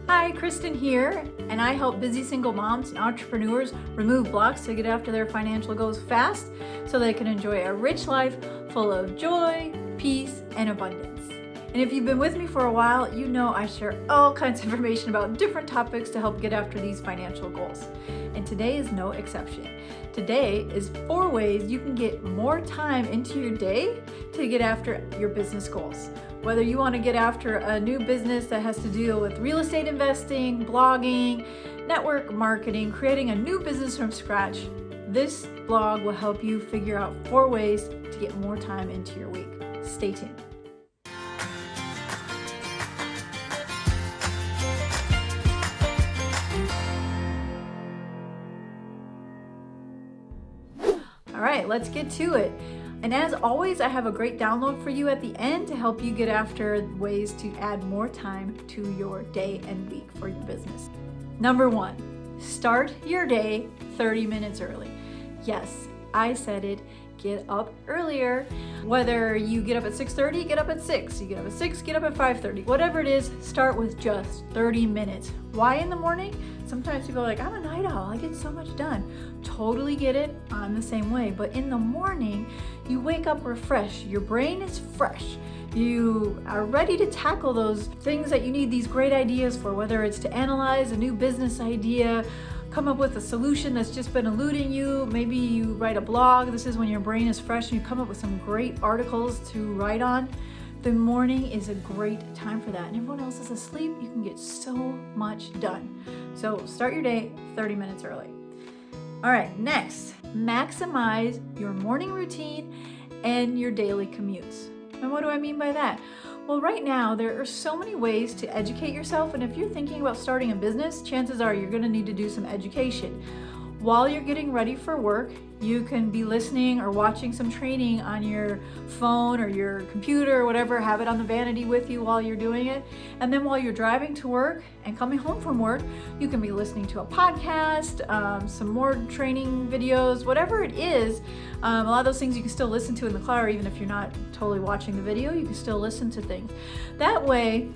Hi, Kristen here, and I help busy single moms and entrepreneurs remove blocks to get after their financial goals fast so they can enjoy a rich life full of joy, peace, and abundance. And if you've been with me for a while, you know I share all kinds of information about different topics to help get after these financial goals. And today is no exception. Today is 4 ways you can get more time into your day to get after your business goals. Whether you want to get after a new business that has to deal with real estate investing, blogging, network marketing, creating a new business from scratch, this blog will help you figure out 4 ways to get more time into your week. Stay tuned. All right, let's get to it. And as always, I have a great download for you at the end to help you get after ways to add more time to your day and week for your business. Number 1, start your day 30 minutes early. Yes, I said it. Get up earlier. Whether you get up at 6:30, get up at 6. You get up at 6, get up at 5:30. Whatever it is, start with just 30 minutes. Why in the morning? Sometimes people are like, I'm a night owl, I get so much done. Totally get it, I'm the same way. But in the morning, you wake up refreshed. Your brain is fresh. You are ready to tackle those things that you need these great ideas for, whether it's to analyze a new business idea, come up with a solution that's just been eluding you. Maybe you write a blog. This is when your brain is fresh and you come up with some great articles to write on. The morning is a great time for that. And everyone else is asleep, you can get so much done. So start your day 30 minutes early. All right, next, maximize your morning routine and your daily commutes. And what do I mean by that? Well, right now, there are so many ways to educate yourself, and if you're thinking about starting a business, chances are you're gonna need to do some education. While you're getting ready for work, you can be listening or watching some training on your phone or your computer or whatever, have it on the vanity with you while you're doing it. And then while you're driving to work and coming home from work, you can be listening to a podcast, some more training videos, whatever it is. A lot of those things you can still listen to in the car, even if you're not totally watching the video, you can still listen to things. That way,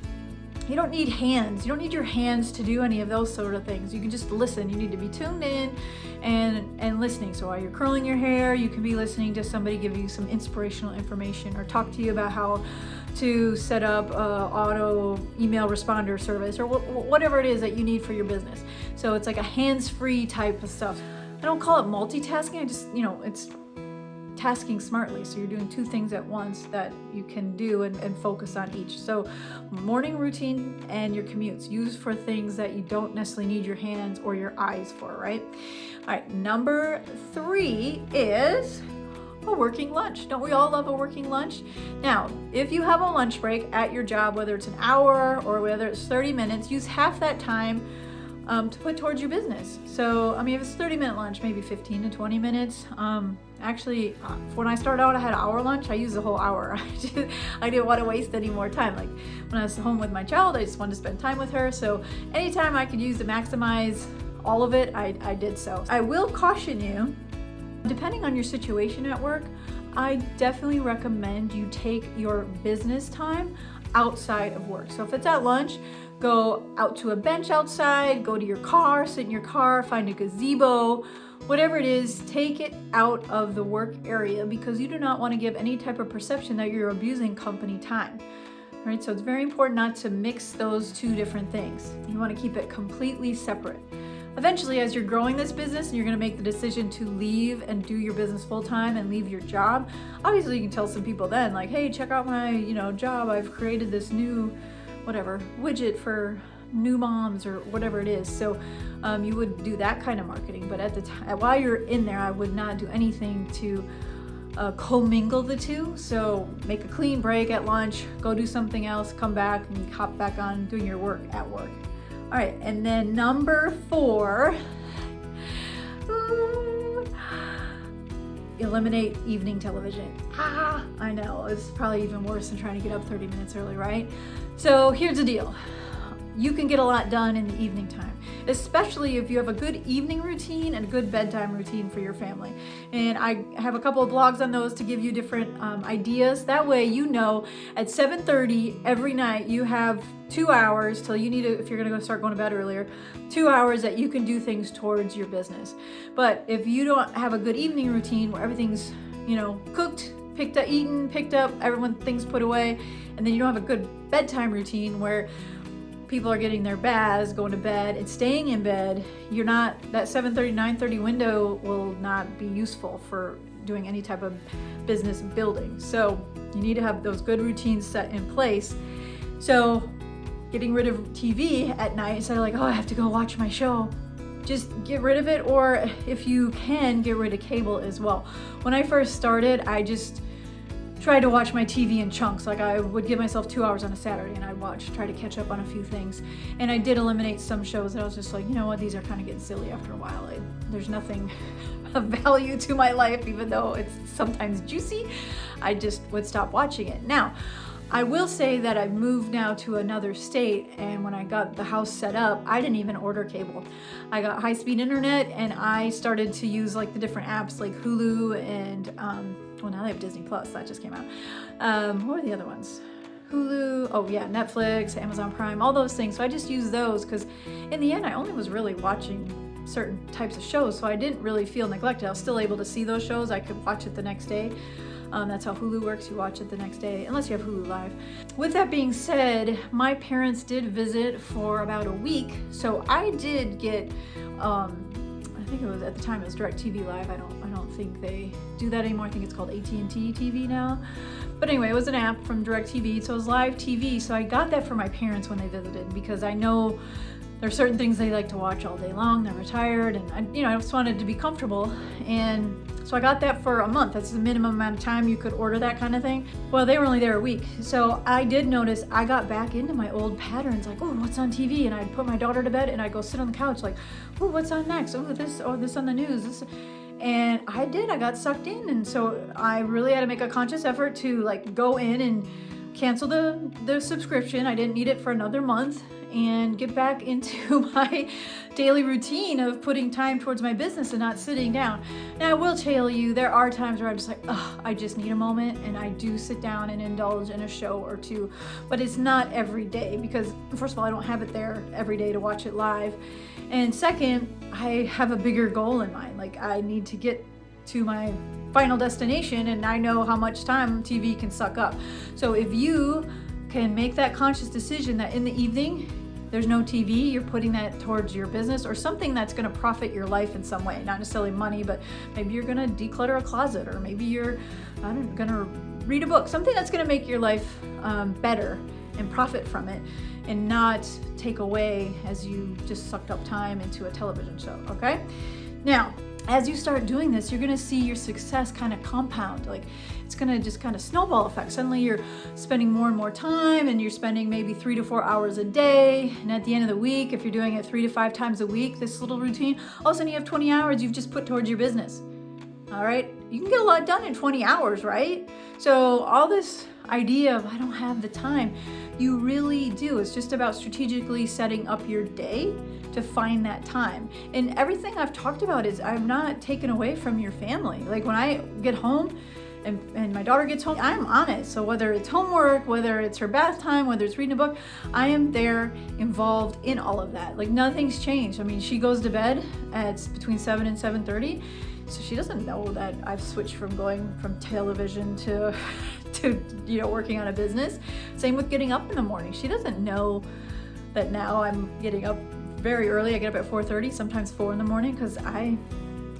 you don't need hands. You don't need your hands to do any of those sort of things. You can just listen. You need to be tuned in and listening. So while you're curling your hair, you can be listening to somebody give you some inspirational information or talk to you about how to set up auto email responder service or whatever it is that you need for your business. So it's like a hands-free type of stuff. I don't call it multitasking. I just, it's tasking smartly. So you're doing 2 things at once that you can do and focus on each. So morning routine and your commutes, use for things that you don't necessarily need your hands or your eyes for, right? All right, number 3 is a working lunch. Don't we all love a working lunch? Now, if you have a lunch break at your job, whether it's an hour or whether it's 30 minutes, use half that time to put towards your business. So, if it's 30-minute lunch, maybe 15 to 20 minutes. Actually, when I started out, I had an hour lunch. I used the whole hour. I didn't want to waste any more time. Like when I was home with my child, I just wanted to spend time with her. So anytime I could use to maximize all of it, I did so. I will caution you, depending on your situation at work, I definitely recommend you take your business time outside of work. So if it's at lunch, go out to a bench outside, go to your car, sit in your car, find a gazebo, whatever it is, take it out of the work area because you do not want to give any type of perception that you're abusing company time. All right, so it's very important not to mix those 2 different things. You want to keep it completely separate. Eventually, as you're growing this business and you're going to make the decision to leave and do your business full time and leave your job, obviously you can tell some people then, like, hey, check out my job. I've created this new widget for new moms or whatever it is. So you would do that kind of marketing. But at the time, while you're in there, I would not do anything to commingle the 2. So make a clean break at lunch, go do something else, come back and hop back on doing your work at work. All right, and then number 4, eliminate evening television. I know, it's probably even worse than trying to get up 30 minutes early, right? So here's the deal. You can get a lot done in the evening time. especially if you have a good evening routine and a good bedtime routine for your family. And I have a couple of blogs on those to give you different ideas. That way, you know, at 7:30 every night, you have 2 hours till you need to, if you're gonna start going to bed earlier, 2 hours that you can do things towards your business. But if you don't have a good evening routine where everything's, you know, cooked, eaten, picked up, things put away, and then you don't have a good bedtime routine where people are getting their baths, going to bed, and staying in bed, you're not, that 7:30, 9:30 window will not be useful for doing any type of business building. So you need to have those good routines set in place. So getting rid of TV at night instead of like, oh, I have to go watch my show, just get rid of it. Or if you can, get rid of cable as well. When I first started, I just tried to watch my TV in chunks. Like I would give myself 2 hours on a Saturday and I'd try to catch up on a few things. And I did eliminate some shows that I was just like, you know what, these are kind of getting silly after a while. There's nothing of value to my life, even though it's sometimes juicy. I just would stop watching it. Now, I will say that I've moved now to another state, and when I got the house set up, I didn't even order cable. I got high-speed internet, and I started to use like the different apps like Hulu and, well, now they have Disney Plus, that just came out. What are the other ones? Hulu, oh yeah, Netflix, Amazon Prime, all those things. So I just use those because in the end, I only was really watching certain types of shows, so I didn't really feel neglected. I was still able to see those shows. I could watch it the next day. That's how Hulu works. You watch it the next day, unless you have Hulu Live. With that being said, my parents did visit for about a week. So I did get, I think it was, at the time it was DirecTV Live. I don't think they do that anymore. I think it's called AT&T TV now. But anyway, it was an app from DirecTV. So it was live TV. So I got that for my parents when they visited, because I know there are certain things they like to watch all day long. They're retired, and I just wanted to be comfortable. And so I got that for a month. That's the minimum amount of time you could order that kind of thing. Well, they were only there a week. So I did notice I got back into my old patterns, like, oh, what's on TV? And I'd put my daughter to bed and I'd go sit on the couch like, oh, what's on next? Oh, this on the news. And I got sucked in. And so I really had to make a conscious effort to like go in and cancel the subscription. I didn't need it for another month, and get back into my daily routine of putting time towards my business and not sitting down. Now, I will tell you, there are times where I'm just like, oh, I just need a moment, and I do sit down and indulge in a show or two, but it's not every day, because first of all, I don't have it there every day to watch it live. And second, I have a bigger goal in mind. Like, I need to get to my final destination, and I know how much time TV can suck up. So if you can make that conscious decision that in the evening there's no TV, you're putting that towards your business or something that's going to profit your life in some way, not necessarily money, but maybe you're going to declutter a closet, or maybe you're going to read a book, something that's going to make your life better and profit from it, and not take away as you just sucked up time into a television show. Okay, now as you start doing this, you're gonna see your success kind of compound. Like, it's gonna just kind of snowball effect. Suddenly you're spending more and more time, and you're spending maybe 3 to 4 hours a day. And at the end of the week, if you're doing it 3 to 5 times a week, this little routine, all of a sudden you have 20 hours you've just put towards your business. All right, you can get a lot done in 20 hours, right? So all this idea of I don't have the time, you really do. It's just about strategically setting up your day to find that time. And everything I've talked about is I'm not taken away from your family. Like, when I get home and my daughter gets home, I'm on it. So whether it's homework, whether it's her bath time, whether it's reading a book, I am there, involved in all of that. Like, nothing's changed. I mean, she goes to bed at between 7 and 7:30. So she doesn't know that I've switched from going from television to working on a business. Same with getting up in the morning. She doesn't know that now I'm getting up very early. I get up at 4:30, sometimes 4 in the morning, because I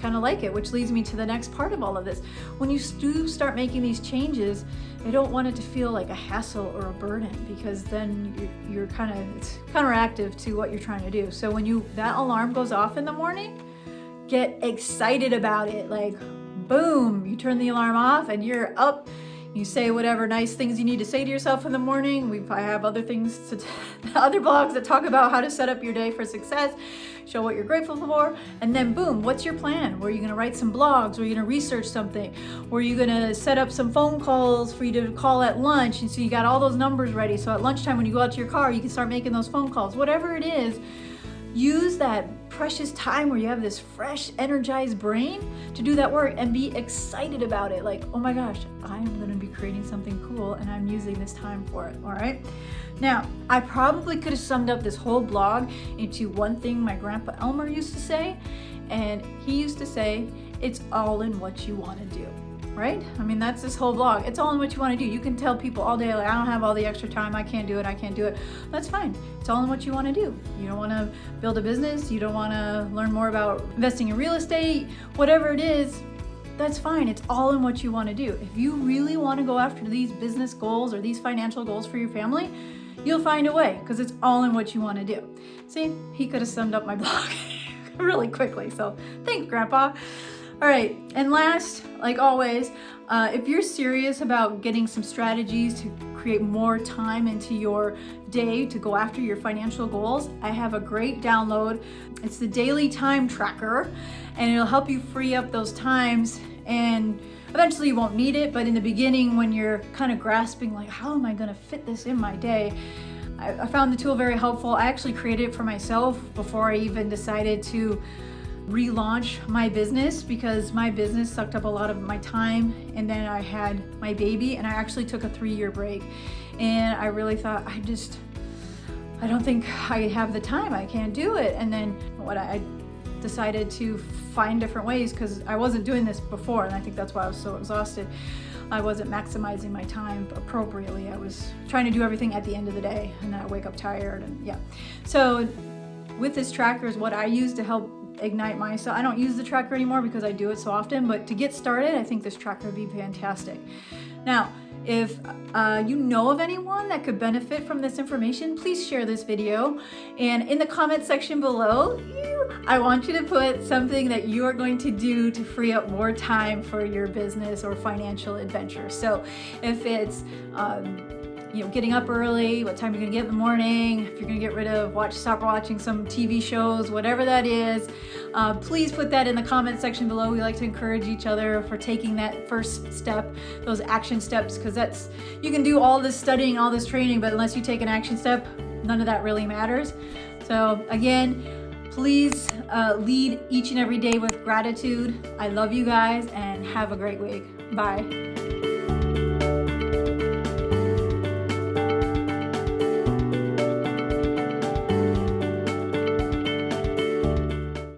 kind of like it, which leads me to the next part of all of this. When you do start making these changes, I don't want it to feel like a hassle or a burden, because then you're kind of, it's counteractive to what you're trying to do. So when that alarm goes off in the morning, get excited about it. Like, boom, you turn the alarm off and you're up. You say whatever nice things you need to say to yourself in the morning. I have other things, other blogs that talk about how to set up your day for success, show what you're grateful for, and then boom, what's your plan? Were you gonna write some blogs? Were you gonna research something? Were you gonna set up some phone calls for you to call at lunch? And so you got all those numbers ready. So at lunchtime when you go out to your car, you can start making those phone calls. Whatever it is, use that precious time where you have this fresh, energized brain to do that work and be excited about it. Like, oh my gosh, I am going to be creating something cool and I'm using this time for it. All right. Now, I probably could have summed up this whole blog into one thing my grandpa Elmer used to say. And he used to say, it's all in what you want to do. Right? I mean, that's this whole blog. It's all in what you want to do. You can tell people all day, like, I don't have all the extra time. I can't do it. That's fine. It's all in what you want to do. You don't want to build a business. You don't want to learn more about investing in real estate, whatever it is. That's fine. It's all in what you want to do. If you really want to go after these business goals or these financial goals for your family, you'll find a way because it's all in what you want to do. See, he could have summed up my blog really quickly. So thanks, Grandpa. All right, and last, like always, if you're serious about getting some strategies to create more time into your day to go after your financial goals, I have a great download. It's the Daily Time Tracker, and it'll help you free up those times. And eventually you won't need it, but in the beginning when you're kind of grasping, like, how am I gonna fit this in my day? I found the tool very helpful. I actually created it for myself before I even decided to relaunch my business because my business sucked up a lot of my time, and then I had my baby and I actually took a 3-year break, and I really thought I don't think I have the time, I can't do it. And then I decided to find different ways because I wasn't doing this before, and I think that's why I was so exhausted. I wasn't maximizing my time appropriately. I was trying to do everything at the end of the day, and then I wake up tired, and yeah. So with this tracker is what I use to help ignite myself. I don't use the tracker anymore because I do it so often, but to get started, I think this tracker would be fantastic. Now, if you know of anyone that could benefit from this information, please share this video. And in the comment section below, I want you to put something that you are going to do to free up more time for your business or financial adventure. So if it's getting up early, what time you're gonna get in the morning, if you're gonna stop watching some TV shows, whatever that is, please put that in the comment section below. We like to encourage each other for taking that first step, those action steps, because you can do all this studying, all this training, but unless you take an action step, none of that really matters. So again, please lead each and every day with gratitude. I love you guys and have a great week. Bye.